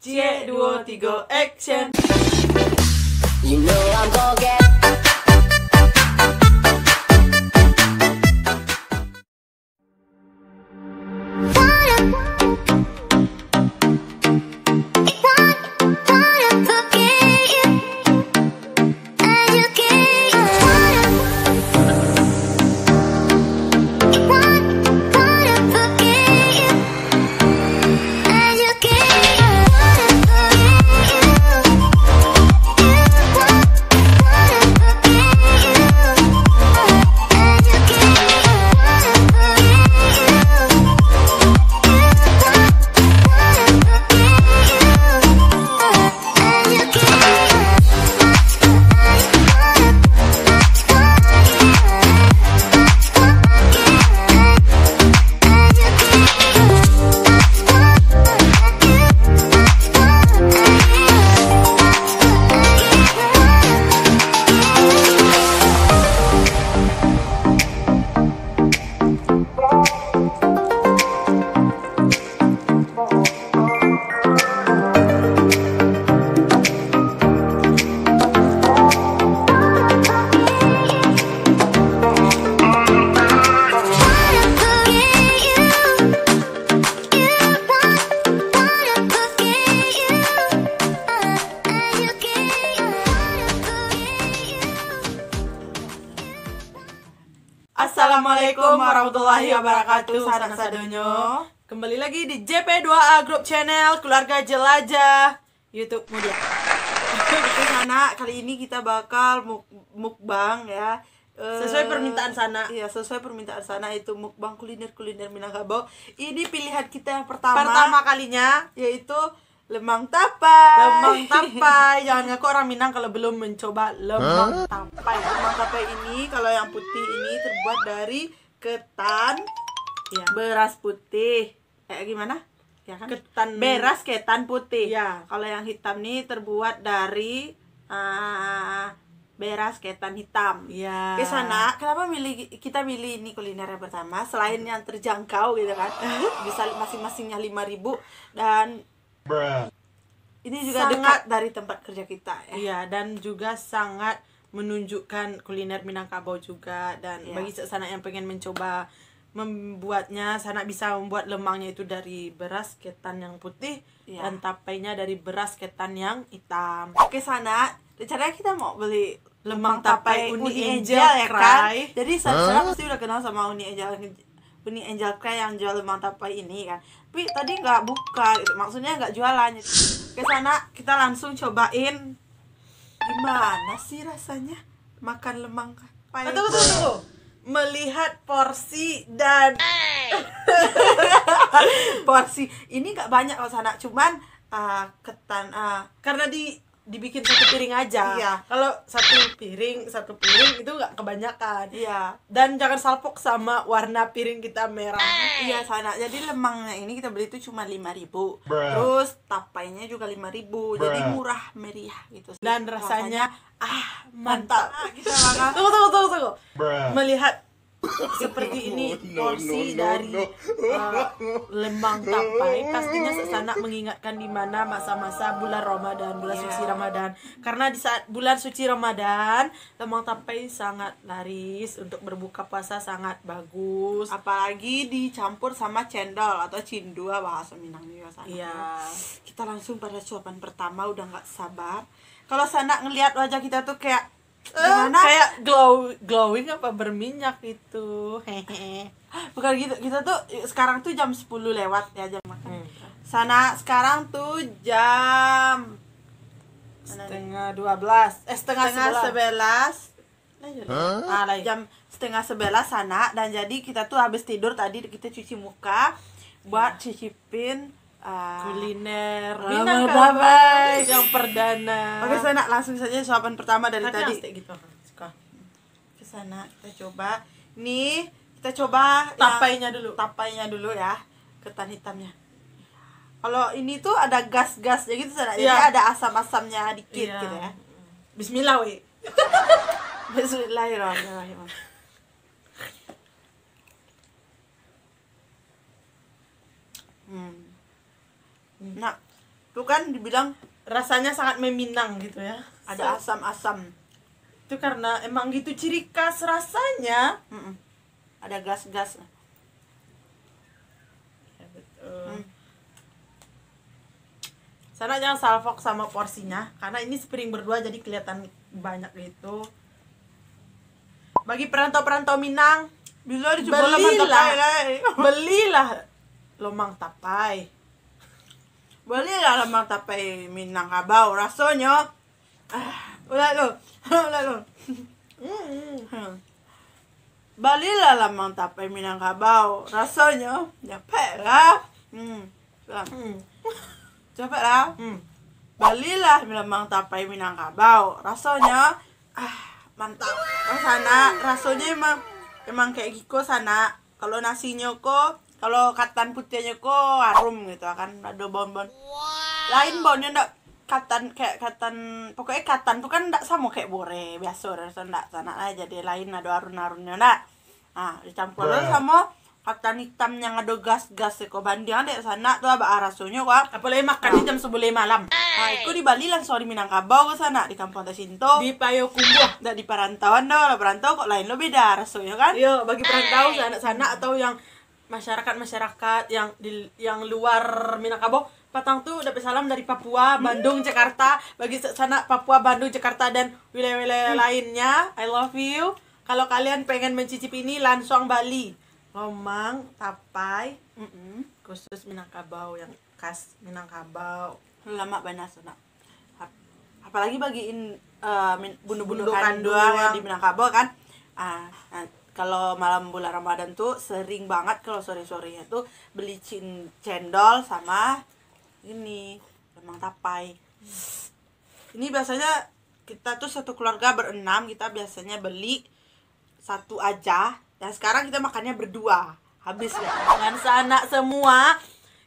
C23 action. You know I'm gonna get. Assalamualaikum warahmatullahi wabarakatuh. Sanak sadonyo. Kembali lagi di JP2A Group Channel Keluarga Jelajah YouTube Mulia. Oke Sana, kali ini kita bakal mukbang ya. Sesuai permintaan Sana. Iya, sesuai permintaan Sana, itu mukbang kuliner Minangkabau. Ini pilihan kita yang pertama kalinya, yaitu lemang tapai. Jangan ngaku orang Minang kalau belum mencoba lemang tapai. Lemang tapai ini, kalau yang putih ini terbuat dari ketan, ya, beras putih. Gimana? Ya kan? Beras ketan putih. Ya. Kalau yang hitam nih terbuat dari beras ketan hitam. Ya. Ke Sana, kenapa kita milih ini kuliner yang pertama selain yang terjangkau gitu kan? Bisa masing-masingnya 5.000 dan ini juga dekat dari tempat kerja kita ya. Iya, dan juga sangat menunjukkan kuliner Minangkabau juga. Dan bagi Sana yang pengen mencoba membuatnya, Sana bisa membuat lemangnya itu dari beras ketan yang putih dan tapainya dari beras ketan yang hitam. Oke Sana, rencananya kita mau beli lemang tapai Uni Angel ya kan? Jadi Sana pasti udah kenal sama Uni Angel Cray yang jual lemang tapai ini kan. Tapi tadi nggak buka gitu, maksudnya nggak jualan. Ke Sana kita langsung cobain gimana sih rasanya makan lemang tapai. Tunggu. Melihat porsi dan porsi ini nggak banyak kalau Sana, cuman ketan karena dibikin satu piring aja. Iya. Kalau satu piring itu nggak kebanyakan. Iya. Dan jangan salpok sama warna piring kita merah. Iya Sana. Jadi lemangnya ini kita beli itu cuma 5.000. Terus tapainya juga 5.000. Jadi murah meriah gitu. Dan rasanya mantap. Kita makan. Tunggu. Melihat seperti ini porsi dari lemang tapai, pastinya Sana mengingatkan di mana masa-masa bulan Ramadan, bulan suci Ramadan. Karena di saat bulan suci Ramadan, lemang tapai sangat laris, untuk berbuka puasa sangat bagus. Apalagi dicampur sama cendol atau cindua bahasa Minangnya Sana. Iya. Kita langsung pada suapan pertama, udah nggak sabar. Kalau Sana ngelihat wajah kita tuh kayak gimana? Kayak glowing apa berminyak itu. Hehe. Bukan gitu. Kita tuh sekarang tuh jam 10 lewat ya jam makan. Sana sekarang tuh jam setengah 11. Jam setengah 11 Sana, dan jadi kita tuh habis tidur tadi, kita cuci muka buat cicipin kuliner Minangkabau yang perdana. Oke Sana, langsung saja suapan pertama dari tadi. Gitu. Ke Sana kita coba. Nih, kita coba tapainya dulu ya. Ketan hitamnya. Kalau ini tuh ada gas-gasnya gitu Sana. Jadi ada asam-asamnya dikit gitu ya. Bismillah we. Bismillahirrahmanirrahim. Nah, Tuh kan dibilang rasanya sangat meminang gitu ya. ada asam-asam. Itu karena emang gitu ciri khas rasanya. Ada gas-gas. Ya, betul. Sana jangan salfok sama porsinya karena ini sepiring berdua jadi kelihatan banyak gitu. Bagi perantau-perantau Minang, Bisa dicoba lemang tapai. belilah lomang tapai. Belilah lemang tapai Minangkabau rasanya. Ulah lo. Belilah lemang tapai Minangkabau rasanya. Capek lah. Capek lah. Belilah lemang tapai Minangkabau rasanya. Mantap. Sana rasanya emang kayak gitu sana. Kalau nasinya kok, kalau katan putihnya kok harum gitu kan, ada bon-bon. Lain bonnya ndak katan kayak katan, pokoknya katan tuh kan ndak sama kayak bore biasa rasa ndak sana lah, jadi lain ada arun-arunnya ndak. Nah, dicampur sama katan hitam yang ada gas-gas kok banding dek sana tuh apa rasanya kok. Apalagi makannya jam 11 malam. Nah, itu di Bali lah sorry Minangkabau ke sana di Kampung Tasinto. Di Payakumbuh. Ndak di perantauan dah, perantau kok lain lo beda rasanya kan. Iya, bagi perantau sana atau yang masyarakat yang luar Minangkabau, Patang tuh dapat salam dari Papua, Bandung, Jakarta. Bagi sana Papua, Bandung, Jakarta dan wilayah-wilayah lainnya, I love you. Kalau kalian pengen mencicipi ini langsung Bali. Lomang, tapai, khusus Minangkabau yang khas Minangkabau. Lama banget sana. Apalagi bagiin bunuh-bunuh Bunuh kanduang kanduang. yang di Minangkabau kan. Nah, kalau malam bulan Ramadan tuh sering banget kalau sore-sorenya tuh beli cendol sama ini lemang tapai. Ini biasanya kita tuh satu keluarga berenam, kita biasanya beli satu aja. Dan sekarang kita makannya berdua. Habis ya. Dan sana semua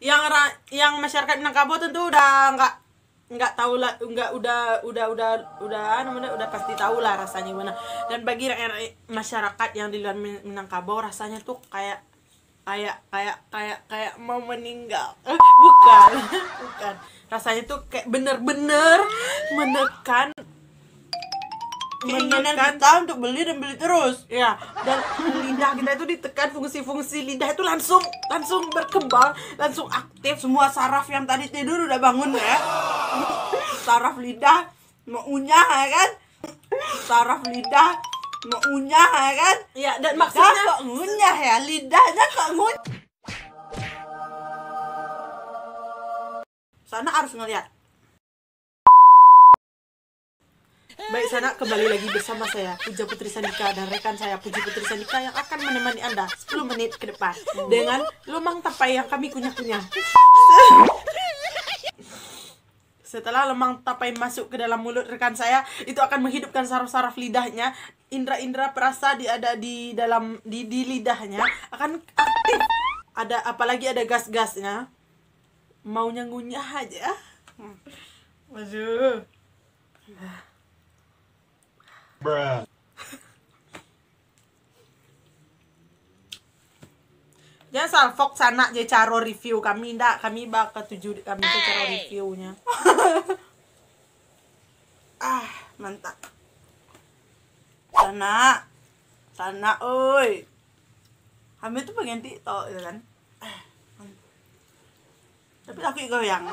yang masyarakat Minangkabau tentu udah nggak tahu lah, udah pasti tahu lah rasanya gimana. Dan bagi masyarakat yang di luar Minangkabau rasanya tuh kayak mau meninggal. Bukan. Rasanya tuh kayak bener-bener menekan Keinginan kita untuk beli dan beli terus. ya, dan lidah kita itu ditekan, fungsi-fungsi lidah itu langsung berkembang, langsung aktif. Semua saraf yang tadi tidur udah bangun ya. Saraf lidah mau unyah ya kan. Saraf lidah mau unyah ya kan. Ya, dan Maksudnya maksudnya kok ngunyah ya, lidahnya kok ngunyah. Sana harus ngeliat. baik, sana kembali lagi bersama saya Puja Putri Sandika dan rekan saya Puji Putri Sandika yang akan menemani Anda 10 menit ke depan dengan lomang tapai yang kami kunyah-kunyah. Setelah lemang tapai masuk ke dalam mulut rekan saya, itu akan menghidupkan saraf-saraf lidahnya. Indra-indra perasa ada di dalam di lidahnya akan aktif. Apalagi ada gas-gasnya. Maunya ngunyah aja. Waduh. Jangan salfok sana je caro review kami ndak, kami bakal tuju kami tuh caro reviewnya. Mantap. Sana oi. Kami tuh pengen TikTok gitu kan. Tapi laki goyang.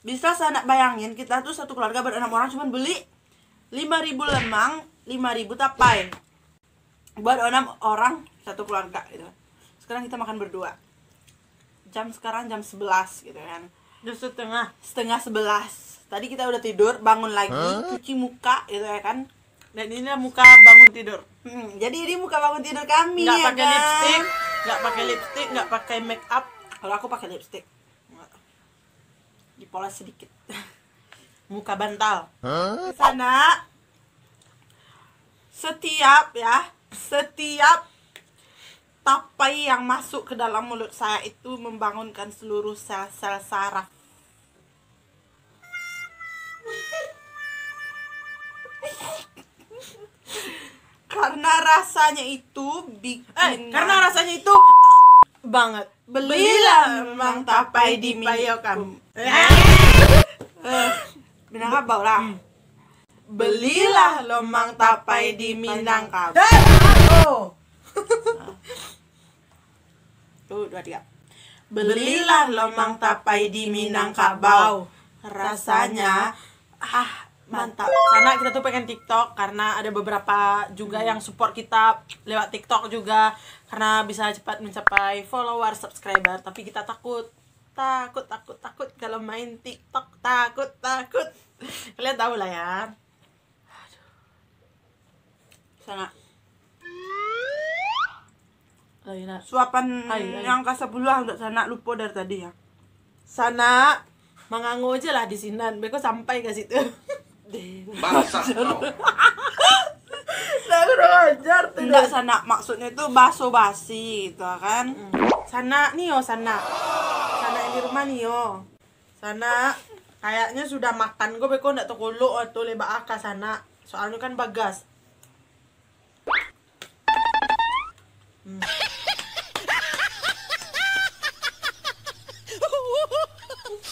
Bisa bayangin kita tuh satu keluarga berenam orang cuman beli 5.000 lemang, 5.000 tapai. Buat 6 orang satu keluarga gitu. Sekarang kita makan berdua. Sekarang jam 11 gitu kan. Jam setengah 11. Tadi kita udah tidur, bangun lagi, cuci muka gitu ya kan. dan ini muka bangun tidur. Jadi ini muka bangun tidur kami. Nggak ya pakai kan? lipstick, nggak pakai make up. Kalau aku pakai lipstick. Dipoles sedikit. Muka bantal. Sana setiap tapai yang masuk ke dalam mulut saya itu membangunkan seluruh sel-sel saraf. Karena rasanya itu bikin Karena rasanya itu banget. Belilah lemang tapai di Minangkabau. Minangkabau lah. Belilah lemang tapai di Minangkabau. Oh. Tuh, 2, 3. Belilah lemang tapai di Minangkabau. Rasanya mantap. Karena kita tuh pengen TikTok karena ada beberapa juga yang support kita lewat TikTok juga karena bisa cepat mencapai follower, subscriber, tapi kita takut kalau main TikTok, takut. Kalian tahu lah ya. Sana Ayo, suapan Ayo. yang ke-10 untuk Sana lupa dari tadi ya. Sana mengangu aja lah di sinan, beko sampai ke situ. Bangsat kau. Nah, udah ajar tuh. Enggak, Sana maksudnya itu basa-basi gitu kan. Sana nih yo, Sana yang di rumah nih yo. Sana kayaknya sudah makan, gue beko ndak tokolo atau leba aka Sana. Soalnya kan bagas.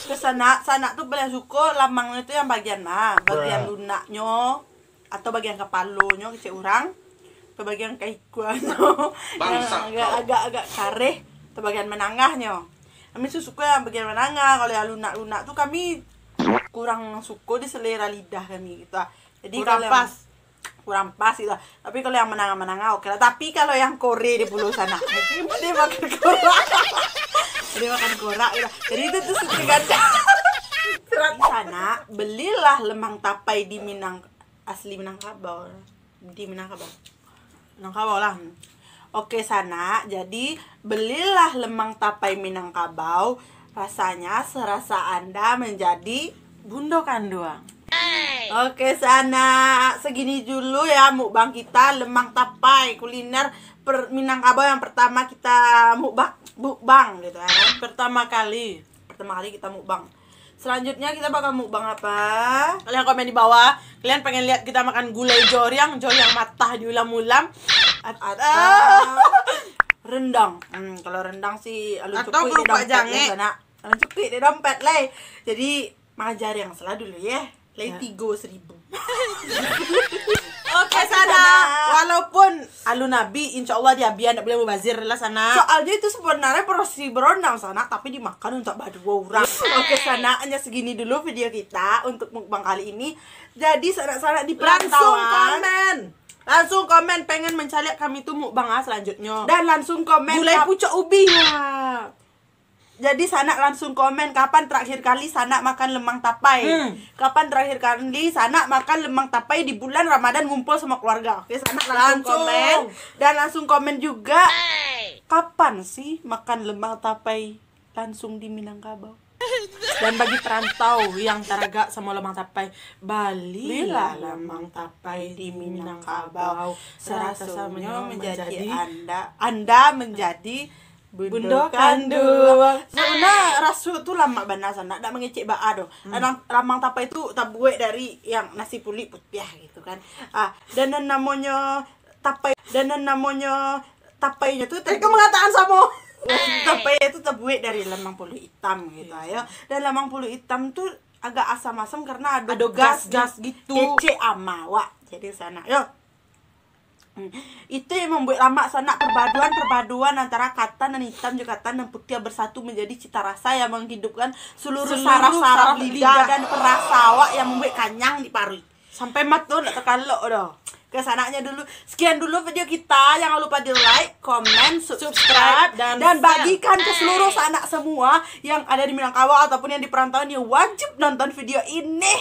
Ke Sana tuh paling suka lamangnya itu yang bagian bagian lunaknya atau bagian kepalonya kecil orang, atau bagian kaikuannya yang agak kareh, atau bagian menangahnya. Kami suka yang bagian menangah. Kalau yang lunak tuh kami kurang suka di selera lidah kami gitu. Jadi kurang pas gitu. Tapi kalau yang menangah oke lah. Tapi kalau yang kore di pulau sana, dia makan korak. Dia makan korak gitu. Jadi itu tuh ganda. Di sana belilah lemang tapai di asli Minangkabau. Di Minangkabau lah. Oke Sana, jadi belilah lemang tapai Minangkabau. Rasanya serasa Anda menjadi bundo kanduang. Oke Sana, segini dulu ya mukbang kita lemang tapai kuliner Minangkabau yang pertama kita mukbang gitu ya. Pertama kali Kita mukbang. Selanjutnya kita bakal mukbang apa? kalian komen di bawah, kalian pengen lihat kita makan gulai joryang matah diulam-ulam Atau rendang. Kalau rendang sih alun Atau cukui di kerupuk dompet jange. ya, Sana. Alun cukui di dompet leh. Jadi mengajar yang salah dulu ya. Leh 3.000. Oke Sana, walaupun alun nabi insya Allah dia biar tidak boleh mubazir lah Sana. Soalnya itu sebenarnya porsi berondang Sana, tapi dimakan untuk berdua orang. Oke Sana, hanya segini dulu video kita untuk mukbang kali ini. Jadi Sana di perantauan langsung komen pengen mencari kami tuh mukbang selanjutnya. dan langsung komen Gulai pucuk ubi ya. Jadi Sana langsung komen kapan terakhir kali Sana makan lemang tapai. Kapan terakhir kali Sana makan lemang tapai di bulan Ramadan ngumpul sama keluarga. Oke, Sana langsung komen. Dan langsung komen juga kapan sih makan lemang tapai langsung di Minangkabau. Dan bagi perantau yang taraga sama lemang tapai, balilah lemang tapai di Minangkabau. Serasanya menjadi Anda menjadi Bundo kanduang. Sebenarnya rasu tuh lama benar Sana, ndak mengecek baa doh. Lamang tapai itu tabue dari yang nasi puli putih gitu kan. Dan namanya tapainya tuh Kemengataan sama. tapai itu tabue dari lemang puli hitam gitu ya. Dan lemang puli hitam tuh agak asam-asam karena ada gas-gas gitu. Kece amawa. Jadi Sana, yuk. Itu yang membuat lama Sana perpaduan antara katan dan hitam juga katan dan putih bersatu menjadi cita rasa yang menghidupkan seluruh saraf lidah dan perasa awak yang membuat kanyang di paru sampai mata ndak terkalok doh. Kesananya dulu. Sekian dulu video kita. Jangan lupa di like, comment, subscribe dan bagikan ke seluruh anak semua yang ada di Minangkabau ataupun yang di perantauan yang wajib nonton video ini.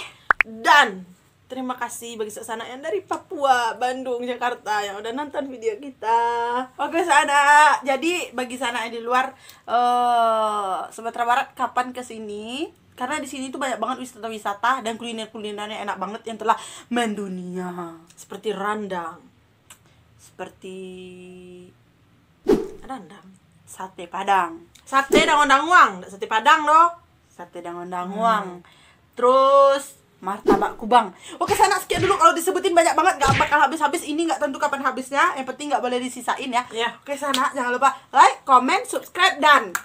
Dan terima kasih bagi Sana yang dari Papua, Bandung, Jakarta yang udah nonton video kita. Oke Sana, jadi bagi Sana yang di luar Sumatera Barat kapan kesini? Karena di sini tuh banyak banget wisata-wisata dan kuliner-kulinernya enak banget yang telah mendunia. Seperti rendang, sate Padang, sate dangon danguang, sate Padang loh. sate dangon danguang. Terus martabak kubang. Oke sana, sekian dulu. Kalau disebutin banyak banget nggak bakal habis-habis. Ini nggak tentu kapan habisnya, yang penting nggak boleh disisain ya. Oke sana, jangan lupa like, comment, subscribe, dan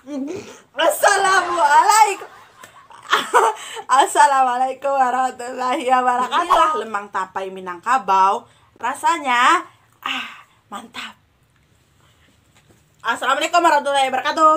Assalamualaikum warahmatullahi wabarakatuh. Inilah lemang tapai Minangkabau, rasanya mantap. Assalamualaikum warahmatullahi wabarakatuh.